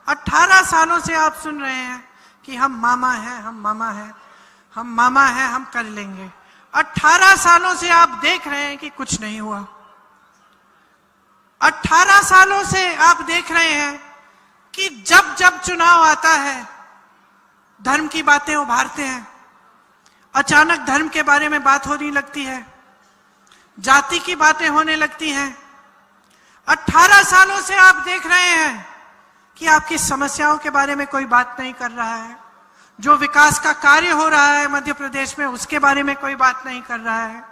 18 सालों से आप सुन रहे हैं कि हम मामा हैं, हम मामा हैं, हम मामा हैं, हम कर लेंगे। 18 सालों से आप देख रहे हैं कि कुछ नहीं हुआ। 18 सालों से आप देख रहे हैं कि जब जब चुनाव आता है धर्म की बातें उभारते हैं, अचानक धर्म के बारे में बात होने लगती है, जाति की बातें होने लगती हैं। 18 सालों से आप देख रहे हैं कि आपकी समस्याओं के बारे में कोई बात नहीं कर रहा है, जो विकास का कार्य हो रहा है मध्य प्रदेश में उसके बारे में कोई बात नहीं कर रहा है,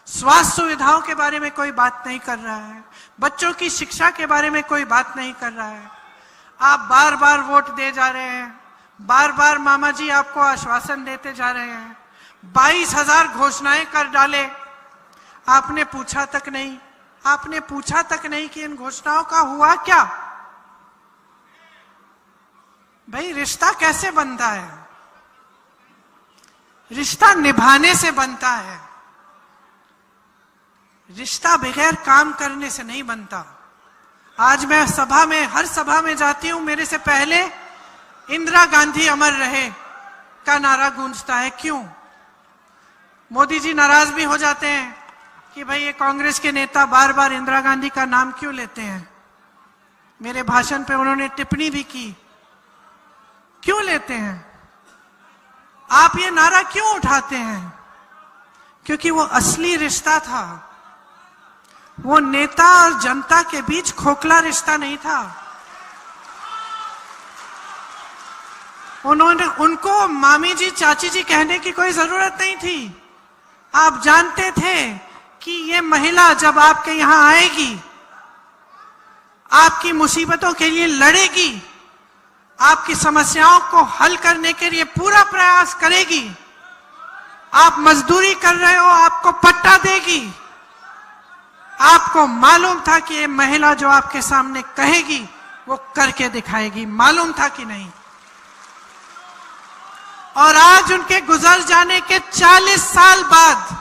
स्वास्थ्य सुविधाओं के बारे में कोई बात नहीं कर रहा है, बच्चों की शिक्षा के बारे में कोई बात नहीं कर रहा है। आप बार बार वोट दे जा रहे हैं, बार बार मामा जी आपको आश्वासन देते जा रहे हैं, 22,000 घोषणाएं कर डाले, आपने पूछा तक नहीं, आपने पूछा तक नहीं कि इन घोषणाओं का हुआ क्या। भाई रिश्ता कैसे बनता है? रिश्ता निभाने से बनता है, रिश्ता बगैर काम करने से नहीं बनता। आज मैं सभा में, हर सभा में जाती हूं, मेरे से पहले इंदिरा गांधी अमर रहे का नारा गूंजता है। क्यों? मोदी जी नाराज भी हो जाते हैं कि भाई ये कांग्रेस के नेता बार बार इंदिरा गांधी का नाम क्यों लेते हैं। मेरे भाषण पे उन्होंने टिप्पणी भी की, क्यों लेते हैं आप ये नारा, क्यों उठाते हैं? क्योंकि वो असली रिश्ता था, वो नेता और जनता के बीच खोखला रिश्ता नहीं था। उनको मामी जी, चाची जी कहने की कोई जरूरत नहीं थी। आप जानते थे कि ये महिला जब आपके यहां आएगी, आपकी मुसीबतों के लिए लड़ेगी, आपकी समस्याओं को हल करने के लिए पूरा प्रयास करेगी। आप मजदूरी कर रहे हो, आपको पट्टा देगी। आपको मालूम था कि ये महिला जो आपके सामने कहेगी वो करके दिखाएगी, मालूम था कि नहीं? और आज उनके गुजर जाने के 40 साल बाद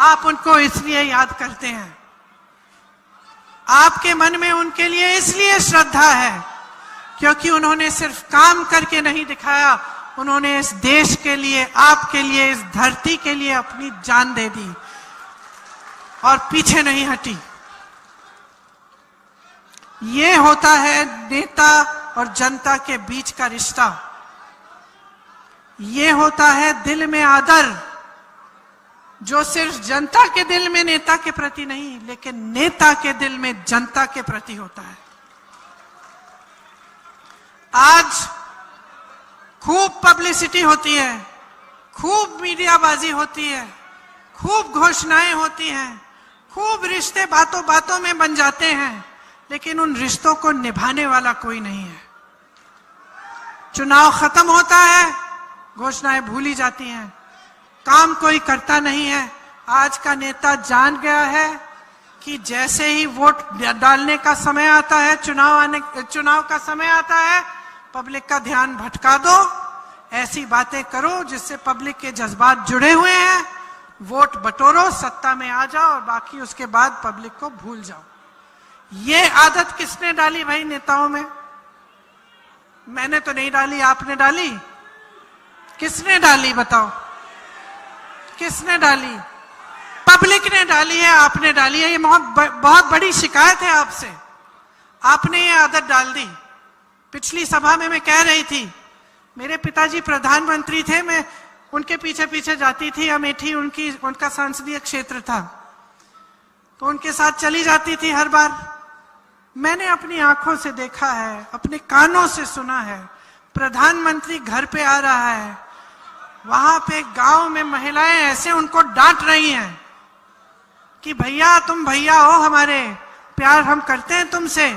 आप उनको इसलिए याद करते हैं, आपके मन में उनके लिए इसलिए श्रद्धा है क्योंकि उन्होंने सिर्फ काम करके नहीं दिखाया, उन्होंने इस देश के लिए, आपके लिए, इस धरती के लिए अपनी जान दे दी और पीछे नहीं हटी। ये होता है नेता और जनता के बीच का रिश्ता। ये होता है दिल में आदर, जो सिर्फ जनता के दिल में नेता के प्रति नहीं, लेकिन नेता के दिल में जनता के प्रति होता है। आज खूब पब्लिसिटी होती है, खूब मीडियाबाजी होती है, खूब घोषणाएं होती हैं, खूब रिश्ते बातों बातों में बन जाते हैं, लेकिन उन रिश्तों को निभाने वाला कोई नहीं है। चुनाव खत्म होता है, घोषणाएं भूली जाती हैं, काम कोई करता नहीं है। आज का नेता जान गया है कि जैसे ही वोट डालने का समय आता है, चुनाव का समय आता है, पब्लिक का ध्यान भटका दो, ऐसी बातें करो जिससे पब्लिक के जज्बात जुड़े हुए हैं, वोट बटोरो, सत्ता में आ जाओ और बाकी उसके बाद पब्लिक को भूल जाओ। ये आदत किसने डाली भाई नेताओं में? मैंने तो नहीं डाली, आपने डाली? किसने डाली बताओ? किसने डाली? पब्लिक ने डाली है, आपने डाली है। ये बहुत बड़ी शिकायत है आपसे, आपने ये आदत डाल दी। पिछली सभा में मैं कह रही थी, मेरे पिताजी प्रधानमंत्री थे, मैं उनके पीछे पीछे जाती थी, अमेठी उनका संसदीय क्षेत्र था, तो उनके साथ चली जाती थी हर बार। मैंने अपनी आंखों से देखा है, अपने कानों से सुना है, प्रधानमंत्री घर पे आ रहा है, वहां पे गांव में महिलाएं ऐसे उनको डांट रही हैं कि भैया तुम भैया हो हमारे, प्यार हम करते हैं तुमसे,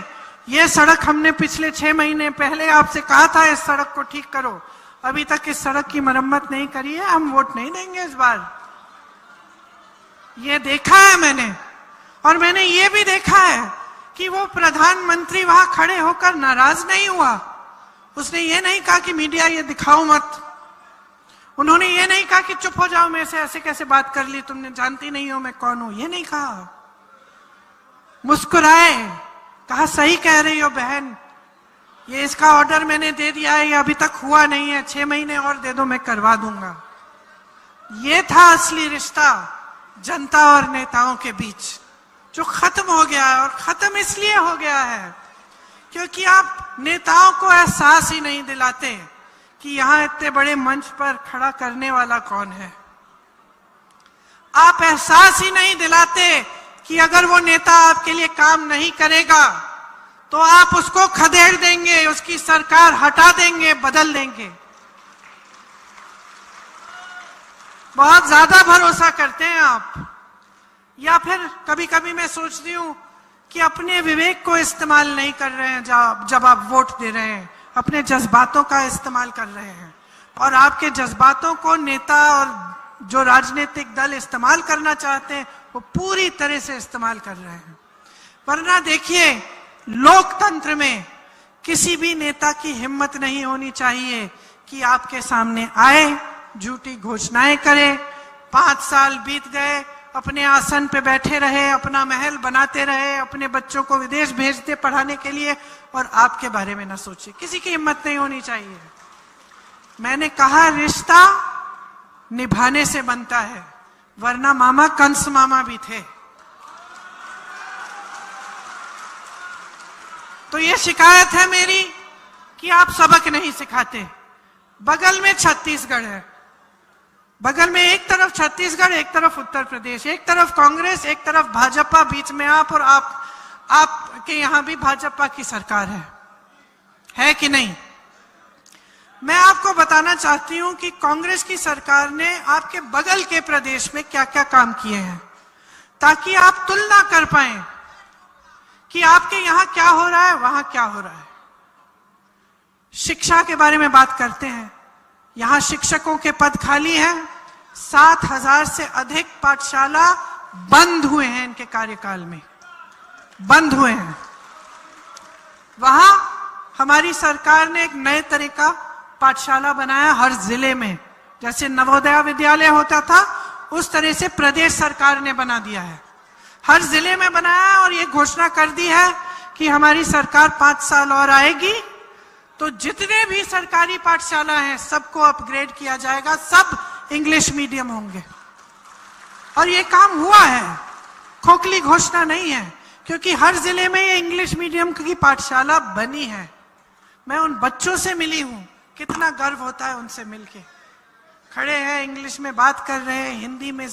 ये सड़क हमने पिछले 6 महीने पहले आपसे कहा था इस सड़क को ठीक करो, अभी तक इस सड़क की मरम्मत नहीं करी है, हम वोट नहीं देंगे इस बार। ये देखा है मैंने, और मैंने ये भी देखा है कि वो प्रधानमंत्री वहां खड़े होकर नाराज नहीं हुआ। उसने ये नहीं कहा कि मीडिया ये दिखाओ मत, उन्होंने ये नहीं कहा कि चुप हो जाओ, मेरे से ऐसे कैसे बात कर ली तुमने, जानती नहीं हो मैं कौन हूं, ये नहीं कहा। मुस्कुराए, कहा सही कह रही हो बहन, ये इसका ऑर्डर मैंने दे दिया है, ये अभी तक हुआ नहीं है, 6 महीने और दे दो, मैं करवा दूंगा। ये था असली रिश्ता जनता और नेताओं के बीच, जो खत्म हो गया है। और खत्म इसलिए हो गया है क्योंकि आप नेताओं को एहसास ही नहीं दिलाते कि यहां इतने बड़े मंच पर खड़ा करने वाला कौन है। आप एहसास ही नहीं दिलाते कि अगर वो नेता आपके लिए काम नहीं करेगा तो आप उसको खदेड़ देंगे, उसकी सरकार हटा देंगे, बदल देंगे। बहुत ज्यादा भरोसा करते हैं आप। या फिर कभी कभी मैं सोचती हूं कि अपने विवेक को इस्तेमाल नहीं कर रहे हैं जब आप वोट दे रहे हैं, अपने जज्बातों का इस्तेमाल कर रहे हैं। और आपके जज्बातों को नेता और जो राजनीतिक दल इस्तेमाल करना चाहते हैं वो पूरी तरह से इस्तेमाल कर रहे हैं। वरना देखिए, लोकतंत्र में किसी भी नेता की हिम्मत नहीं होनी चाहिए कि आपके सामने आए, झूठी घोषणाएं करे, 5 साल बीत गए, अपने आसन पे बैठे रहे, अपना महल बनाते रहे, अपने बच्चों को विदेश भेजते पढ़ाने के लिए, और आपके बारे में ना सोचे। किसी की हिम्मत नहीं होनी चाहिए। मैंने कहा, रिश्ता निभाने से बनता है, वरना मामा कंस मामा भी थे। तो ये शिकायत है मेरी कि आप सबक नहीं सिखाते। बगल में छत्तीसगढ़ है, बगल में एक तरफ छत्तीसगढ़, एक तरफ उत्तर प्रदेश, एक तरफ कांग्रेस, एक तरफ भाजपा, बीच में आप, और आपके यहां भी भाजपा की सरकार है कि नहीं? मैं आपको बताना चाहती हूं कि कांग्रेस की सरकार ने आपके बगल के प्रदेश में क्या क्या काम किए हैं, ताकि आप तुलना कर पाएं कि आपके यहां क्या हो रहा है, वहां क्या हो रहा है। शिक्षा के बारे में बात करते हैं। यहां शिक्षकों के पद खाली हैं। 7,000 से अधिक पाठशाला बंद हुए हैं, इनके कार्यकाल में बंद हुए हैं। वहां हमारी सरकार ने एक नए तरह का पाठशाला बनाया हर जिले में। जैसे नवोदय विद्यालय होता था, उस तरह से प्रदेश सरकार ने बना दिया है, हर जिले में बनाया। और ये घोषणा कर दी है कि हमारी सरकार 5 साल और आएगी तो जितने भी सरकारी पाठशाला हैं सबको अपग्रेड किया जाएगा, सब इंग्लिश मीडियम होंगे। और ये काम हुआ है, खोखली घोषणा नहीं है, क्योंकि हर जिले में ये इंग्लिश मीडियम की पाठशाला बनी है। मैं उन बच्चों से मिली हूं, कितना गर्व होता है उनसे मिलके। खड़े हैं, इंग्लिश में बात कर रहे हैं, हिंदी में,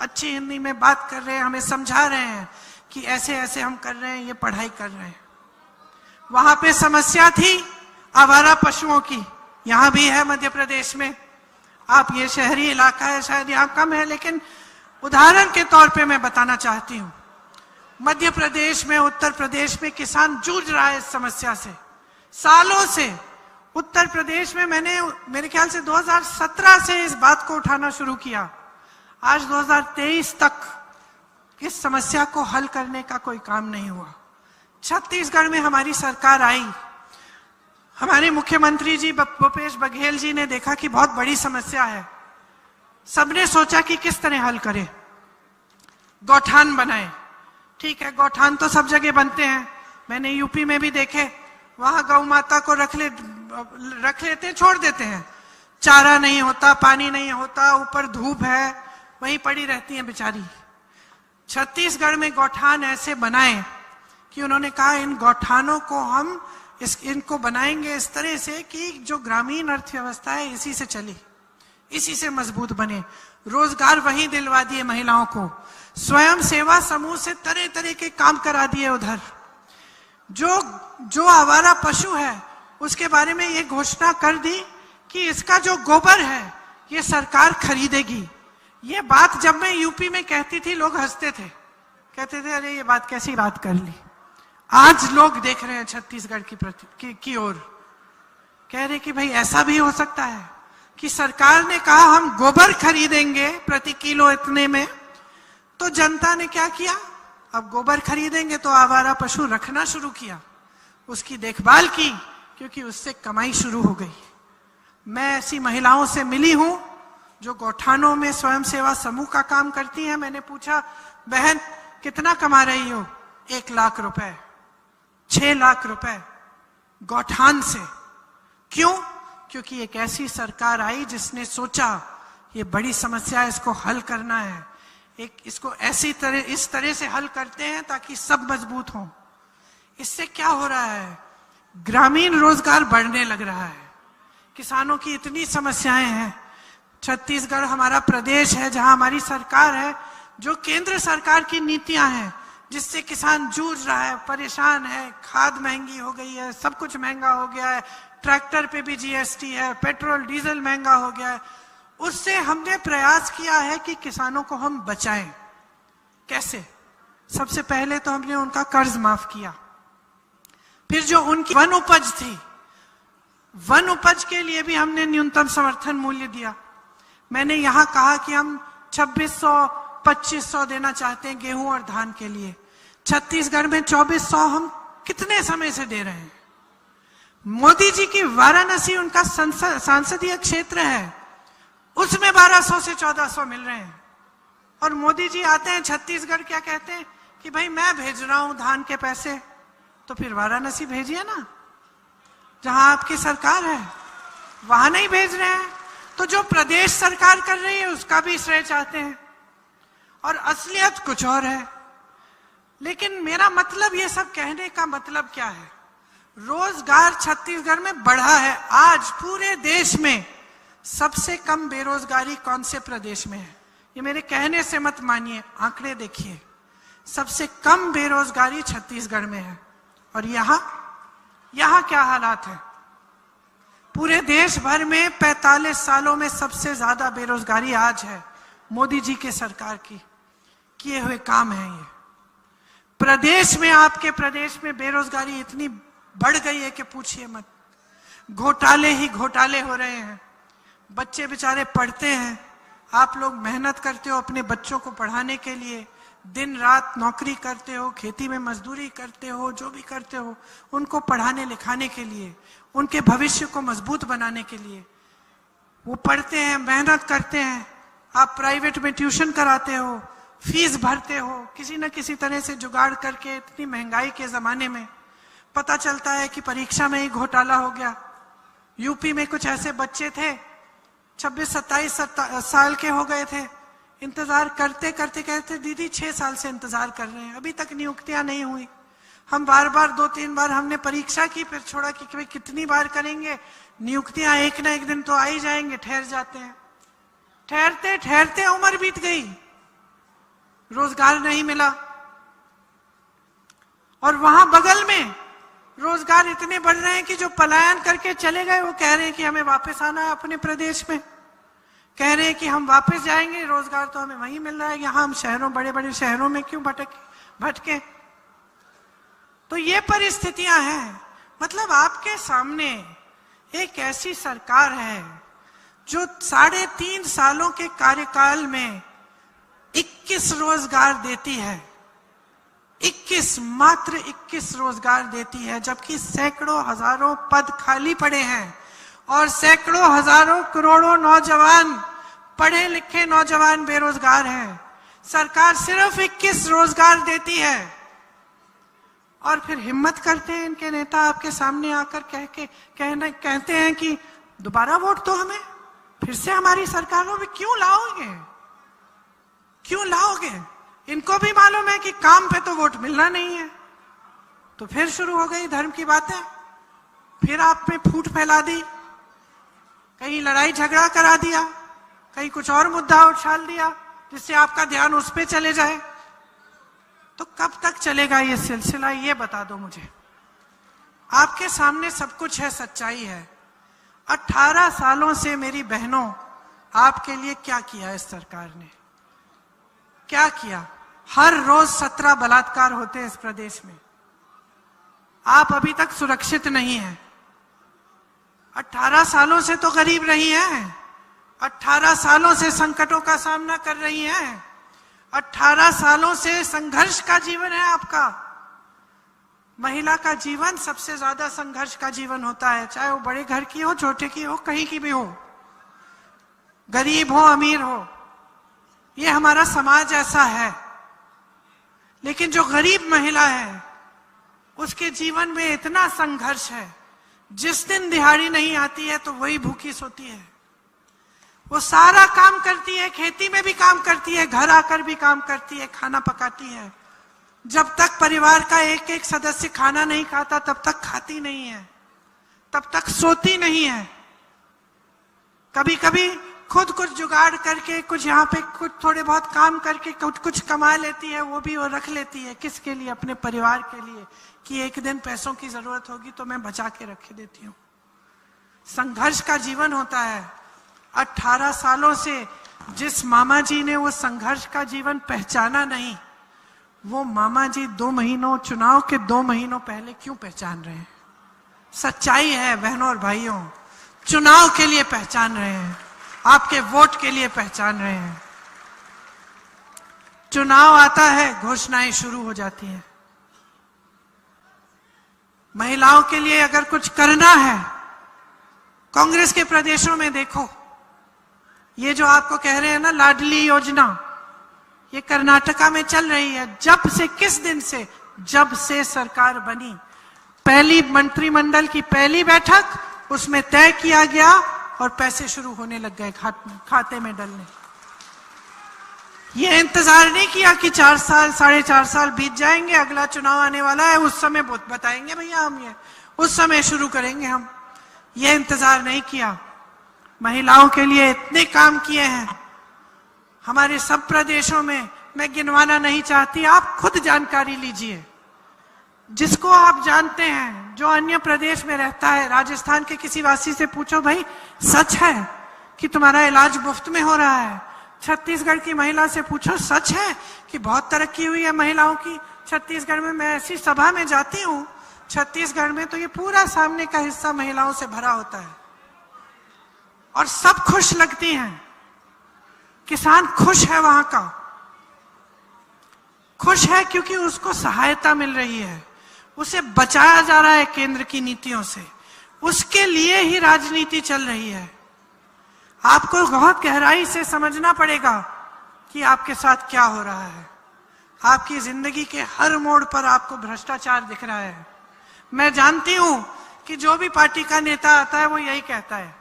अच्छी हिंदी में बात कर रहे हैं, हमें समझा रहे हैं कि ऐसे ऐसे हम कर रहे हैं, ये पढ़ाई कर रहे हैं। वहां पे समस्या थी आवारा पशुओं की, यहां भी है मध्य प्रदेश में। आप, ये शहरी इलाका है, शायद यहां कम है, लेकिन उदाहरण के तौर पे मैं बताना चाहती हूं। मध्य प्रदेश में, उत्तर प्रदेश में किसान जूझ रहा है इस समस्या से सालों से। उत्तर प्रदेश में मैंने, मेरे ख्याल से 2017 से इस बात को उठाना शुरू किया, आज 2023 तक इस समस्या को हल करने का कोई काम नहीं हुआ। छत्तीसगढ़ में हमारी सरकार आई, हमारे मुख्यमंत्री जी भूपेश बघेल जी ने देखा कि बहुत बड़ी समस्या है। सबने सोचा कि किस तरह हल करें, गौठान बनाए। ठीक है, गौठान तो सब जगह बनते हैं, मैंने यूपी में भी देखे, वहां गौ माता को रख लेते हैं, छोड़ देते हैं, चारा नहीं होता, पानी नहीं होता, ऊपर धूप है, वहीं पड़ी रहती है बेचारी। छत्तीसगढ़ में गौठान ऐसे बनाए कि उन्होंने कहा इन गौठानों को हम इनको बनाएंगे इस तरह से कि जो ग्रामीण अर्थव्यवस्था है इसी से चले, इसी से मजबूत बने। रोजगार वहीं दिलवा दिए महिलाओं को, स्वयं सेवा समूह से तरह तरह के काम करा दिए उधर। जो आवारा पशु है उसके बारे में ये घोषणा कर दी कि इसका जो गोबर है ये सरकार खरीदेगी। ये बात जब मैं यूपी में कहती थी लोग हंसते थे, कहते थे अरे ये बात कैसी बात कर ली। आज लोग देख रहे हैं छत्तीसगढ़ की ओर, कह रहे कि भाई ऐसा भी हो सकता है कि सरकार ने कहा हम गोबर खरीदेंगे प्रति किलो इतने में, तो जनता ने क्या किया, अब गोबर खरीदेंगे तो आवारा पशु रखना शुरू किया, उसकी देखभाल की, क्योंकि उससे कमाई शुरू हो गई। मैं ऐसी महिलाओं से मिली हूं जो गौठानों में स्वयं सेवा समूह का काम करती हैं। मैंने पूछा बहन कितना कमा रही हो, 1 लाख रुपए, 6 लाख रुपए, गौठान से। क्यों? क्योंकि एक ऐसी सरकार आई जिसने सोचा ये बड़ी समस्या है, इसको हल करना है, इसको इस तरह से हल करते हैं ताकि सब मजबूत हों। इससे क्या हो रहा है? ग्रामीण रोजगार बढ़ने लग रहा है। किसानों की इतनी समस्याएं हैं। छत्तीसगढ़ हमारा प्रदेश है जहां हमारी सरकार है, जो केंद्र सरकार की नीतियां हैं जिससे किसान जूझ रहा है, परेशान है। खाद महंगी हो गई है, सब कुछ महंगा हो गया है, ट्रैक्टर पे भी जीएसटी है, पेट्रोल डीजल महंगा हो गया है। उससे हमने प्रयास किया है कि किसानों को हम बचाएं। कैसे? सबसे पहले तो हमने उनका कर्ज माफ किया। फिर जो उनकी वन उपज थी, वन उपज के लिए भी हमने न्यूनतम समर्थन मूल्य दिया। मैंने यहां कहा कि हम 2600-2500 देना चाहते हैं गेहूं और धान के लिए। छत्तीसगढ़ में 2400 हम कितने समय से दे रहे हैं। मोदी जी की वाराणसी उनका सांसदीय क्षेत्र है, उसमें 1200 से 1400 मिल रहे हैं। और मोदी जी आते हैं छत्तीसगढ़, क्या कहते हैं कि भाई मैं भेज रहा हूं धान के पैसे, तो फिर वाराणसी भेजिए ना, जहां आपकी सरकार है, वहां नहीं भेज रहे हैं। तो जो प्रदेश सरकार कर रही है उसका भी श्रेय चाहते हैं, और असलियत कुछ और है। लेकिन मेरा मतलब, ये सब कहने का मतलब क्या है? रोजगार छत्तीसगढ़ में बढ़ा है। आज पूरे देश में सबसे कम बेरोजगारी कौन से प्रदेश में है? ये मेरे कहने से मत मानिए, आंकड़े देखिए। सबसे कम बेरोजगारी छत्तीसगढ़ में है। और यहां क्या हालात है? पूरे देश भर में 45 सालों में सबसे ज्यादा बेरोजगारी आज है। मोदी जी के सरकार की किए हुए काम है ये। प्रदेश में, आपके प्रदेश में बेरोजगारी इतनी बढ़ गई है कि पूछिए मत। घोटाले ही घोटाले हो रहे हैं। बच्चे बेचारे पढ़ते हैं, आप लोग मेहनत करते हो अपने बच्चों को पढ़ाने के लिए, दिन रात नौकरी करते हो, खेती में मजदूरी करते हो, जो भी करते हो, उनको पढ़ाने लिखाने के लिए, उनके भविष्य को मजबूत बनाने के लिए। वो पढ़ते हैं, मेहनत करते हैं। आप प्राइवेट में ट्यूशन कराते हो, फीस भरते हो, किसी न किसी तरह से जुगाड़ करके। इतनी महंगाई के जमाने में पता चलता है कि परीक्षा में ही घोटाला हो गया। यूपी में कुछ ऐसे बच्चे थे, 26-27 साल के हो गए थे, इंतजार करते करते कहते दीदी 6 साल से इंतजार कर रहे हैं, अभी तक नियुक्तियां नहीं हुई। हम बार बार 2-3 बार हमने परीक्षा की, फिर छोड़ा कि भाई कितनी बार करेंगे, नियुक्तियां एक ना एक दिन तो आ ही जाएंगे। ठहर जाते हैं। ठहरते ठहरते उम्र बीत गई, रोजगार नहीं मिला। और वहां बगल में रोजगार इतने बढ़ रहे हैं कि जो पलायन करके चले गए वो कह रहे हैं कि हमें वापस आना है अपने प्रदेश में। कह रहे हैं कि हम वापस जाएंगे, रोजगार तो हमें वहीं मिल रहा है, यहां हम शहरों, बड़े बड़े शहरों में क्यों भटके। तो ये परिस्थितियां हैं। मतलब आपके सामने एक ऐसी सरकार है जो 3.5 सालों के कार्यकाल में 21 रोजगार देती है। 21, मात्र 21 रोजगार देती है, जबकि सैकड़ों हजारों पद खाली पड़े हैं और सैकड़ों हजारों करोड़ों नौजवान, पढ़े लिखे नौजवान बेरोजगार हैं। सरकार सिर्फ 21 रोजगार देती है। और फिर हिम्मत करते हैं इनके नेता आपके सामने आकर कहते हैं कि दोबारा वोट दो हमें, फिर से हमारी सरकारों में क्यों लाओगे? इनको भी मालूम है कि काम पे तो वोट मिलना नहीं है। तो फिर शुरू हो गई धर्म की बातें, फिर आप में फूट फैला दी, कहीं लड़ाई झगड़ा करा दिया, कहीं कुछ और मुद्दा उछाल दिया जिससे आपका ध्यान उस पे चले जाए। तो कब तक चलेगा ये सिलसिला, ये बता दो मुझे। आपके सामने सब कुछ है, सच्चाई है। 18 सालों से मेरी बहनों, आपके लिए क्या किया इस सरकार ने? क्या किया? हर रोज 17 बलात्कार होते हैं इस प्रदेश में। आप अभी तक सुरक्षित नहीं हैं। 18 सालों से तो गरीब रही हैं, 18 सालों से संकटों का सामना कर रही हैं, 18 सालों से संघर्ष का जीवन है आपका। महिला का जीवन सबसे ज्यादा संघर्ष का जीवन होता है, चाहे वो बड़े घर की हो, छोटे की हो, कहीं की भी हो, गरीब हो, अमीर हो। ये हमारा समाज ऐसा है। लेकिन जो गरीब महिला है उसके जीवन में इतना संघर्ष है, जिस दिन दिहाड़ी नहीं आती है तो वही भूखी सोती है। वो सारा काम करती है, खेती में भी काम करती है, घर आकर भी काम करती है, खाना पकाती है। जब तक परिवार का एक एक सदस्य खाना नहीं खाता तब तक खाती नहीं है, तब तक सोती नहीं है। कभी कभी खुद कुछ जुगाड़ करके, कुछ यहाँ पे कुछ थोड़े बहुत काम करके कुछ कमा लेती है, वो भी वो रख लेती है। किसके लिए? अपने परिवार के लिए, कि एक दिन पैसों की जरूरत होगी तो मैं बचा के रख देती हूँ। संघर्ष का जीवन होता है। 18 सालों से जिस मामा जी ने वो संघर्ष का जीवन पहचाना नहीं, वो मामा जी 2 महीनों, चुनाव के 2 महीनों पहले क्यों पहचान रहे हैं? सच्चाई है बहनों और भाइयों, चुनाव के लिए पहचान रहे हैं, आपके वोट के लिए पहचान रहे हैं। चुनाव आता है, घोषणाएं शुरू हो जाती हैं। महिलाओं के लिए अगर कुछ करना है, कांग्रेस के प्रदेशों में देखो, ये जो आपको कह रहे हैं ना लाडली योजना, ये कर्नाटका में चल रही है। जब से, किस दिन से? जब से सरकार बनी, पहली मंत्रिमंडल की पहली बैठक, उसमें तय किया गया और पैसे शुरू होने लग गए खाते में डलने। ये इंतजार नहीं किया कि 4 साल 4.5 साल बीत जाएंगे, अगला चुनाव आने वाला है, उस समय बताएंगे भैया हम ये, उस समय शुरू करेंगे हम। ये इंतजार नहीं किया। महिलाओं के लिए इतने काम किए हैं हमारे सब प्रदेशों में, मैं गिनवाना नहीं चाहती, आप खुद जानकारी लीजिए। जिसको आप जानते हैं, जो अन्य प्रदेश में रहता है, राजस्थान के किसी वासी से पूछो, भाई सच है कि तुम्हारा इलाज मुफ्त में हो रहा है? छत्तीसगढ़ की महिला से पूछो, सच है कि बहुत तरक्की हुई है महिलाओं की छत्तीसगढ़ में? मैं ऐसी सभा में जाती हूँ छत्तीसगढ़ में, तो ये पूरा सामने का हिस्सा महिलाओं से भरा होता है और सब खुश लगती हैं। किसान खुश है, वहां का खुश है क्योंकि उसको सहायता मिल रही है, उसे बचाया जा रहा है केंद्र की नीतियों से, उसके लिए ही राजनीति चल रही है। आपको बहुत गहराई से समझना पड़ेगा कि आपके साथ क्या हो रहा है। आपकी जिंदगी के हर मोड़ पर आपको भ्रष्टाचार दिख रहा है। मैं जानती हूं कि जो भी पार्टी का नेता आता है वो यही कहता है,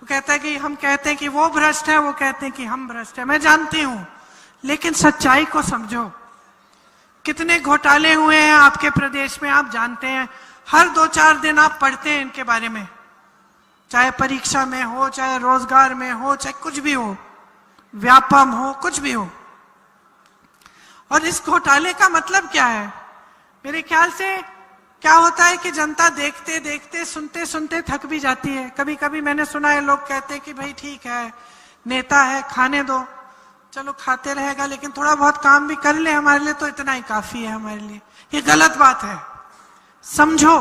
वो कहता है कि हम कहते हैं कि वो भ्रष्ट है, वो कहते हैं कि हम भ्रष्ट है। मैं जानती हूं, लेकिन सच्चाई को समझो। कितने घोटाले हुए हैं आपके प्रदेश में, आप जानते हैं। हर 2-4 दिन आप पढ़ते हैं इनके बारे में, चाहे परीक्षा में हो, चाहे रोजगार में हो, चाहे कुछ भी हो, व्यापम हो, कुछ भी हो। और इस घोटाले का मतलब क्या है? मेरे ख्याल से क्या होता है कि जनता देखते देखते, सुनते सुनते थक भी जाती है। कभी कभी मैंने सुना है लोग कहते हैं कि भाई ठीक है, नेता है, खाने दो, चलो खाते रहेगा, लेकिन थोड़ा बहुत काम भी कर ले हमारे लिए तो इतना ही काफी है हमारे लिए। ये गलत बात है। समझो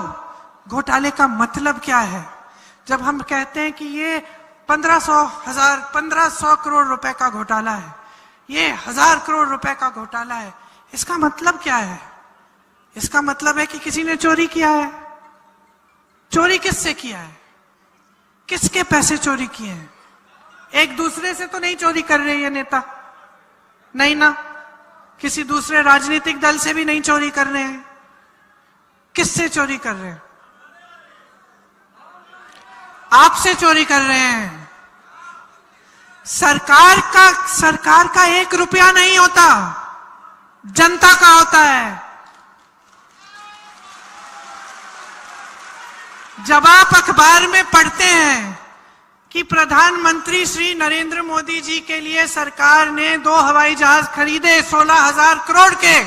घोटाले का मतलब क्या है। जब हम कहते हैं कि ये 1500 करोड़ रुपए का घोटाला है, ये 1000 करोड़ रुपए का घोटाला है, इसका मतलब क्या है? इसका मतलब है कि किसी ने चोरी किया है। चोरी किससे किया है? किसके पैसे चोरी किए हैं? एक दूसरे से तो नहीं चोरी कर रहे ये नेता, नहीं ना, किसी दूसरे राजनीतिक दल से भी नहीं चोरी कर रहे हैं। किससे चोरी कर रहे हैं? आपसे चोरी कर रहे हैं। सरकार का 1 रुपया नहीं होता, जनता का होता है। जब आप अखबार में पढ़ते हैं कि प्रधानमंत्री श्री नरेंद्र मोदी जी के लिए सरकार ने 2 हवाई जहाज खरीदे, 16,000 करोड़ के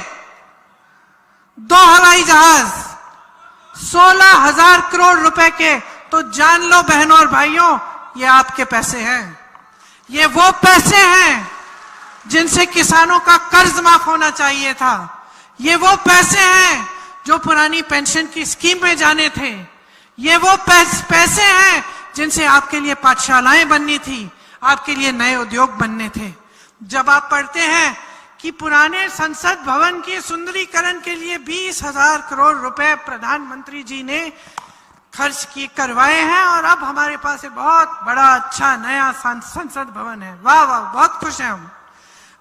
2 हवाई जहाज, 16,000 करोड़ रुपए के, तो जान लो बहनों और भाइयों, ये आपके पैसे हैं। ये वो पैसे हैं जिनसे किसानों का कर्ज माफ होना चाहिए था। ये वो पैसे हैं जो पुरानी पेंशन की स्कीम में जाने थे। ये वो पैसे हैं जिनसे आपके लिए पाठशालाएं बननी थी, आपके लिए नए उद्योग बनने थे। जब आप पढ़ते हैं कि पुराने संसद भवन के सुंदरीकरण के लिए 20,000 करोड़ रुपए प्रधानमंत्री जी ने खर्च करवाए हैं और अब हमारे पास एक बहुत बड़ा अच्छा नया संसद भवन है, वाह वाह, बहुत खुश हैं हम।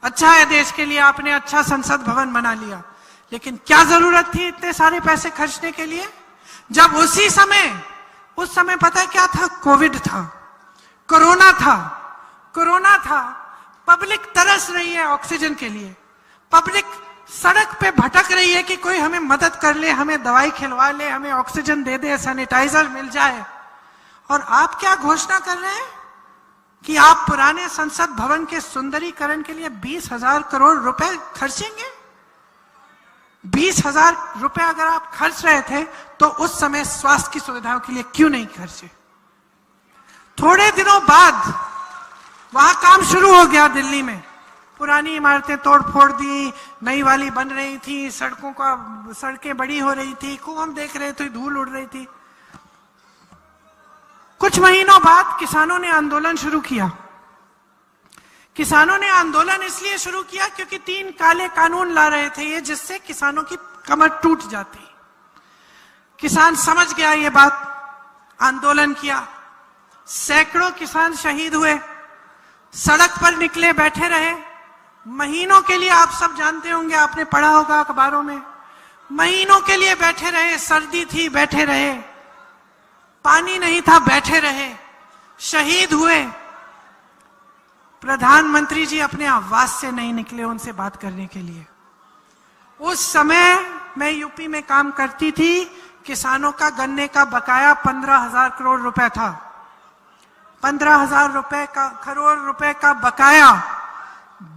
अच्छा है, देश के लिए आपने अच्छा संसद भवन बना लिया, लेकिन क्या जरूरत थी इतने सारे पैसे खर्चने के लिए, जब उसी समय उस समय पता है क्या था? कोविड था, कोरोना था। पब्लिक तरस रही है ऑक्सीजन के लिए, पब्लिक सड़क पे भटक रही है कि कोई हमें मदद कर ले, हमें दवाई खिलवा ले, हमें ऑक्सीजन दे दे, सैनिटाइजर मिल जाए। और आप क्या घोषणा कर रहे हैं कि आप पुराने संसद भवन के सुंदरीकरण के लिए 20,000 करोड़ रुपए खर्चेंगे। 20,000 रुपए अगर आप खर्च रहे थे तो उस समय स्वास्थ्य की सुविधाओं के लिए क्यों नहीं खर्चे? थोड़े दिनों बाद वहां काम शुरू हो गया दिल्ली में, पुरानी इमारतें तोड़ फोड़ दी, नई वाली बन रही थी, सड़कें बड़ी हो रही थी, खूब हम देख रहे थे, धूल उड़ रही थी। कुछ महीनों बाद किसानों ने आंदोलन शुरू किया। किसानों ने आंदोलन इसलिए शुरू किया क्योंकि 3 काले कानून ला रहे थे ये, जिससे किसानों की कमर टूट जाती। किसान समझ गया ये बात, आंदोलन किया, सैकड़ों किसान शहीद हुए, सड़क पर निकले, बैठे रहे महीनों के लिए। आप सब जानते होंगे, आपने पढ़ा होगा अखबारों में, महीनों के लिए बैठे रहे। सर्दी थी, बैठे रहे, पानी नहीं था, बैठे रहे, शहीद हुए। प्रधानमंत्री जी अपने आवास से नहीं निकले उनसे बात करने के लिए। उस समय मैं यूपी में काम करती थी, किसानों का गन्ने का बकाया 15,000 करोड़ रुपए था। 15,000 करोड़ रुपए का बकाया,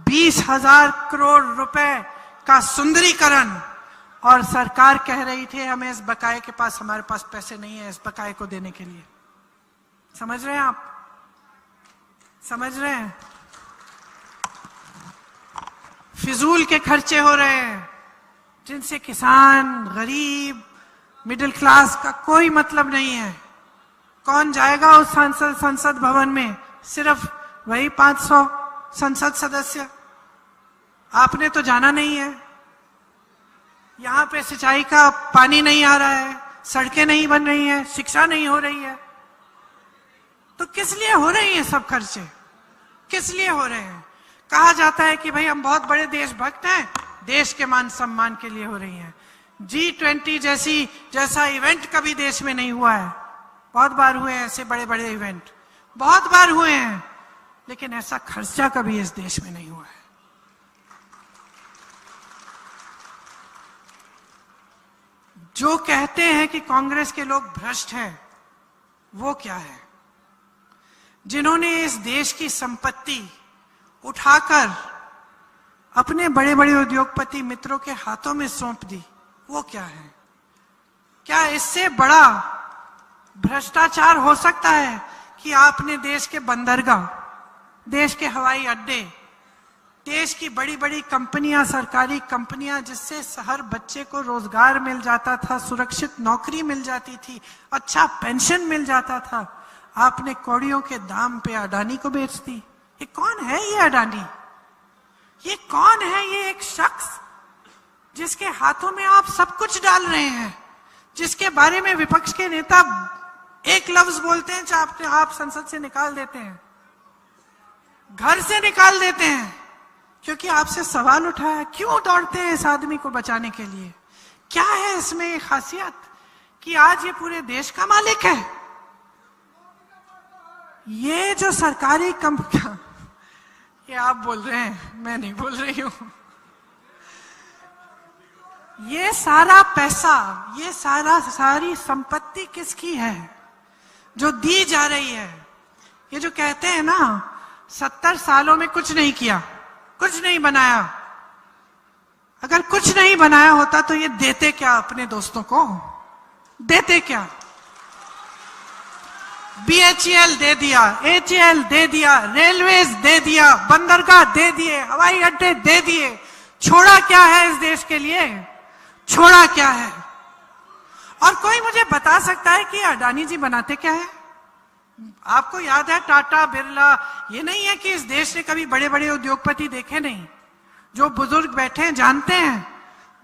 20,000 करोड़ रुपए का सुंदरीकरण, और सरकार कह रही थी हमें इस बकाये के पास, हमारे पास पैसे नहीं है इस बकाये को देने के लिए। समझ रहे हैं आप? समझ रहे हैं? फिजूल के खर्चे हो रहे हैं जिनसे किसान, गरीब, मिडिल क्लास का कोई मतलब नहीं है। कौन जाएगा उस संसद भवन में? सिर्फ वही 500 संसद सदस्य। आपने तो जाना नहीं है। यहां पे सिंचाई का पानी नहीं आ रहा है, सड़कें नहीं बन रही हैं, शिक्षा नहीं हो रही है। तो किस लिए हो रही है सब खर्चे? किस लिए हो रहे हैं? कहा जाता है कि भाई हम बहुत बड़े देशभक्त हैं, देश के मान सम्मान के लिए हो रही है। G20 जैसा इवेंट कभी देश में नहीं हुआ है। बहुत बार हुए हैं ऐसे बड़े बड़े इवेंट, बहुत बार हुए हैं, लेकिन ऐसा खर्चा कभी इस देश में नहीं हुआ है। जो कहते हैं कि कांग्रेस के लोग भ्रष्ट हैं, वो क्या है? जिन्होंने इस देश की संपत्ति उठाकर अपने बड़े बड़े उद्योगपति मित्रों के हाथों में सौंप दी, वो क्या है? क्या इससे बड़ा भ्रष्टाचार हो सकता है कि आपने देश के बंदरगाह, देश के हवाई अड्डे, देश की बड़ी बड़ी कंपनियां, सरकारी कंपनियां, जिससे हर बच्चे को रोजगार मिल जाता था, सुरक्षित नौकरी मिल जाती थी, अच्छा पेंशन मिल जाता था, आपने कौड़ियों के दाम पे अडानी को बेच दी। ये कौन है ये अडानी? ये कौन है ये एक शख्स जिसके हाथों में आप सब कुछ डाल रहे हैं, जिसके बारे में विपक्ष के नेता एक लफ्ज बोलते हैं चाहे आप संसद से निकाल देते हैं, घर से निकाल देते हैं, क्योंकि आपसे सवाल उठाया। क्यों दौड़ते हैं इस आदमी को बचाने के लिए? क्या है इसमें ये खासियत कि आज ये पूरे देश का मालिक है? ये जो सरकारी कंपनियां, ये आप बोल रहे हैं, मैं नहीं बोल रही हूं। ये सारा पैसा, ये सारी संपत्ति किसकी है जो दी जा रही है? ये जो कहते हैं ना 70 सालों में कुछ नहीं किया, कुछ नहीं बनाया। अगर कुछ नहीं बनाया होता तो ये देते क्या अपने दोस्तों को? देते क्या? BHEL दे दिया, HAL दे दिया, रेलवेज दे दिया, बंदरगाह दे दिए, हवाई अड्डे दे दिए। छोड़ा क्या है इस देश के लिए? छोड़ा क्या है? और कोई मुझे बता सकता है कि अडानी जी बनाते क्या है? आपको याद है टाटा, बिरला, ये नहीं है कि इस देश ने कभी बड़े बड़े उद्योगपति देखे नहीं। जो बुजुर्ग बैठे हैं जानते हैं,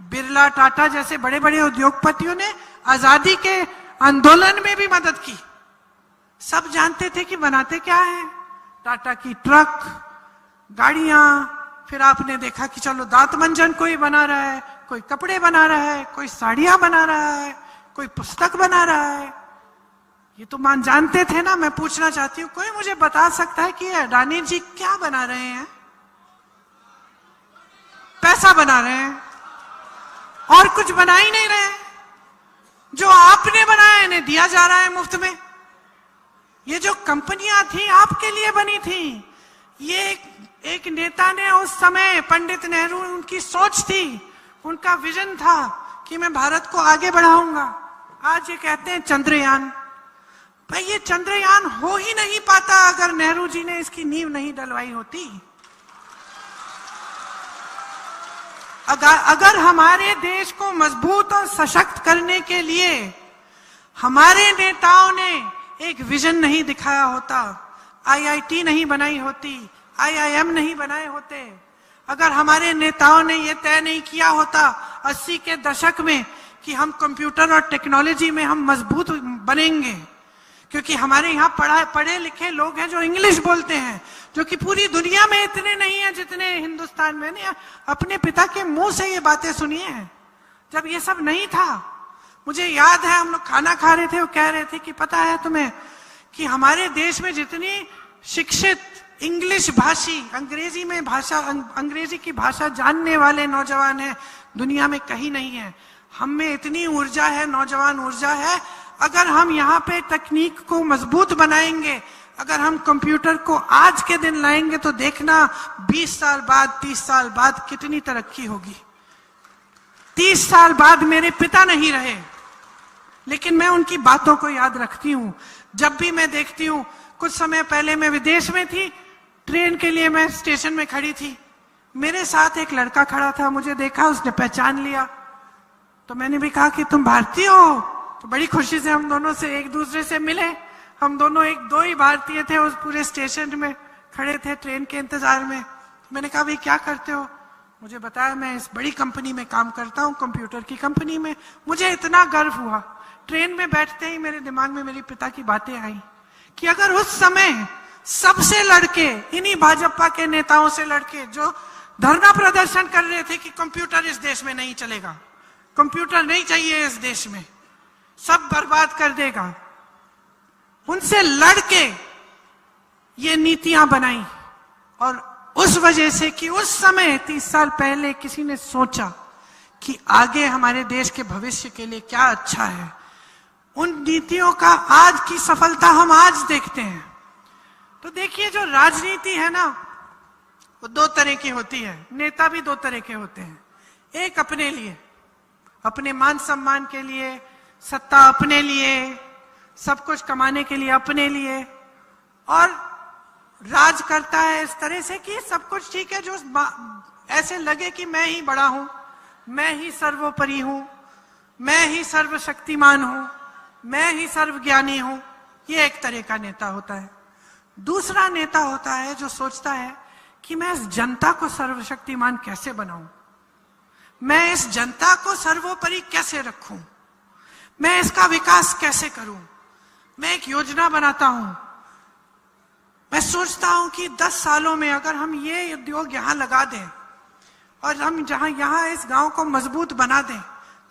बिरला, टाटा जैसे बड़े बड़े उद्योगपतियों ने आजादी के आंदोलन में भी मदद की। सब जानते थे कि बनाते क्या है। टाटा की ट्रक, गाड़ियां, फिर आपने देखा कि चलो दांत मंजन कोई बना रहा है, कोई कपड़े बना रहा है, कोई साड़ियां बना रहा है, कोई पुस्तक बना रहा है। ये तो मान जानते थे ना। मैं पूछना चाहती हूं, कोई मुझे बता सकता है कि अडानी जी क्या बना रहे हैं? पैसा बना रहे हैं और कुछ बना ही नहीं रहे। जो आपने बनाया इन्हें दिया जा रहा है मुफ्त में। ये जो कंपनियां थी आपके लिए बनी थी। ये एक नेता ने उस समय, पंडित नेहरू, उनकी सोच थी, उनका विजन था कि मैं भारत को आगे बढ़ाऊंगा। आज ये कहते हैं चंद्रयान। भाई ये चंद्रयान हो ही नहीं पाता अगर नेहरू जी ने इसकी नींव नहीं डलवाई होती। अगर हमारे देश को मजबूत और सशक्त करने के लिए हमारे नेताओं ने एक विजन नहीं दिखाया होता, आईआईटी नहीं बनाई होती, आईआईएम नहीं बनाए होते, अगर हमारे नेताओं ने यह तय नहीं किया होता 80 के दशक में कि हम कंप्यूटर और टेक्नोलॉजी में हम मजबूत बनेंगे, क्योंकि हमारे यहाँ पढ़े लिखे लोग हैं जो इंग्लिश बोलते हैं, जो कि पूरी दुनिया में इतने नहीं है जितने हिंदुस्तान में। नहीं, अपने पिता के मुंह से ये बातें सुनी है। जब ये सब नहीं था, मुझे याद है हम लोग खाना खा रहे थे, वो कह रहे थे कि पता है तुम्हें कि हमारे देश में जितनी शिक्षित इंग्लिश भाषी, अंग्रेजी की भाषा जानने वाले नौजवान हैं दुनिया में कहीं नहीं है। हम में इतनी ऊर्जा है, नौजवान ऊर्जा है। अगर हम यहाँ पे तकनीक को मजबूत बनाएंगे, अगर हम कंप्यूटर को आज के दिन लाएंगे, तो देखना 20 साल बाद, 30 साल बाद कितनी तरक्की होगी। 30 साल बाद मेरे पिता नहीं रहे, लेकिन मैं उनकी बातों को याद रखती हूँ। जब भी मैं देखती हूँ, कुछ समय पहले मैं विदेश में थी, ट्रेन के लिए मैं स्टेशन में खड़ी थी, मेरे साथ एक लड़का खड़ा था, मुझे देखा, उसने पहचान लिया, तो मैंने भी कहा कि तुम भारतीय हो? तो बड़ी खुशी से हम दोनों से एक दूसरे से मिले। हम दोनों दो ही भारतीय थे, उस पूरे स्टेशन में खड़े थे ट्रेन के इंतजार में। मैंने कहा भाई क्या करते हो? मुझे बताया मैं इस बड़ी कंपनी में काम करता हूँ, कंप्यूटर की कंपनी में। मुझे इतना गर्व हुआ। ट्रेन में बैठते ही मेरे दिमाग में मेरे पिता की बातें आई कि अगर उस समय सबसे लड़के, इन्हीं भाजपा के नेताओं से लड़के जो धरना प्रदर्शन कर रहे थे कि कंप्यूटर इस देश में नहीं चलेगा, कंप्यूटर नहीं चाहिए इस देश में, सब बर्बाद कर देगा, उनसे लड़के ये नीतियां बनाई। और उस वजह से कि उस समय 30 साल पहले किसी ने सोचा कि आगे हमारे देश के भविष्य के लिए क्या अच्छा है, उन नीतियों का आज की सफलता हम आज देखते हैं। तो देखिए, जो राजनीति है ना, वो दो तरह की होती है। नेता भी दो तरह के होते हैं। एक अपने लिए, अपने मान सम्मान के लिए, सत्ता अपने लिए, सब कुछ कमाने के लिए अपने लिए, और राज करता है इस तरह से कि सब कुछ ठीक है, जो ऐसे लगे कि मैं ही बड़ा हूं, मैं ही सर्वोपरि हूं, मैं ही सर्वशक्तिमान हूं, मैं ही सर्वज्ञानी हूं। ये एक तरह का नेता होता है। दूसरा नेता होता है जो सोचता है कि मैं इस जनता को सर्वशक्तिमान कैसे बनाऊं, मैं इस जनता को सर्वोपरि कैसे रखूं, मैं इसका विकास कैसे करूं। मैं एक योजना बनाता हूं, मैं सोचता हूं कि 10 सालों में अगर हम ये उद्योग यहां लगा दें और हम यहां इस गांव को मजबूत बना दें,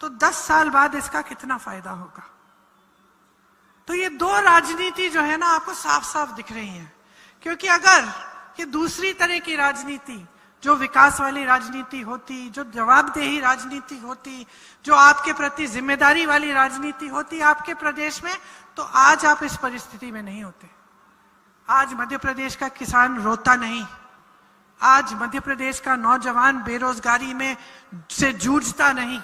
तो 10 साल बाद इसका कितना फायदा होगा। तो ये दो राजनीति जो है ना, आपको साफ साफ दिख रही है। क्योंकि अगर ये दूसरी तरह की राजनीति, जो विकास वाली राजनीति होती, जो जवाबदेही राजनीति होती, जो आपके प्रति जिम्मेदारी वाली राजनीति होती आपके प्रदेश में, तो आज आप इस परिस्थिति में नहीं होते। आज मध्य प्रदेश का किसान रोता नहीं, आज मध्य प्रदेश का नौजवान बेरोजगारी में से जूझता नहीं,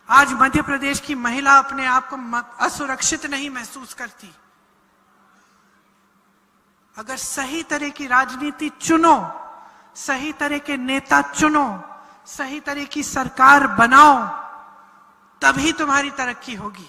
आज मध्य प्रदेश की महिला अपने आप को असुरक्षित नहीं महसूस करती। अगर सही तरह की राजनीति चुनो, सही तरह के नेता चुनो, सही तरह की सरकार बनाओ, तभी तुम्हारी तरक्की होगी।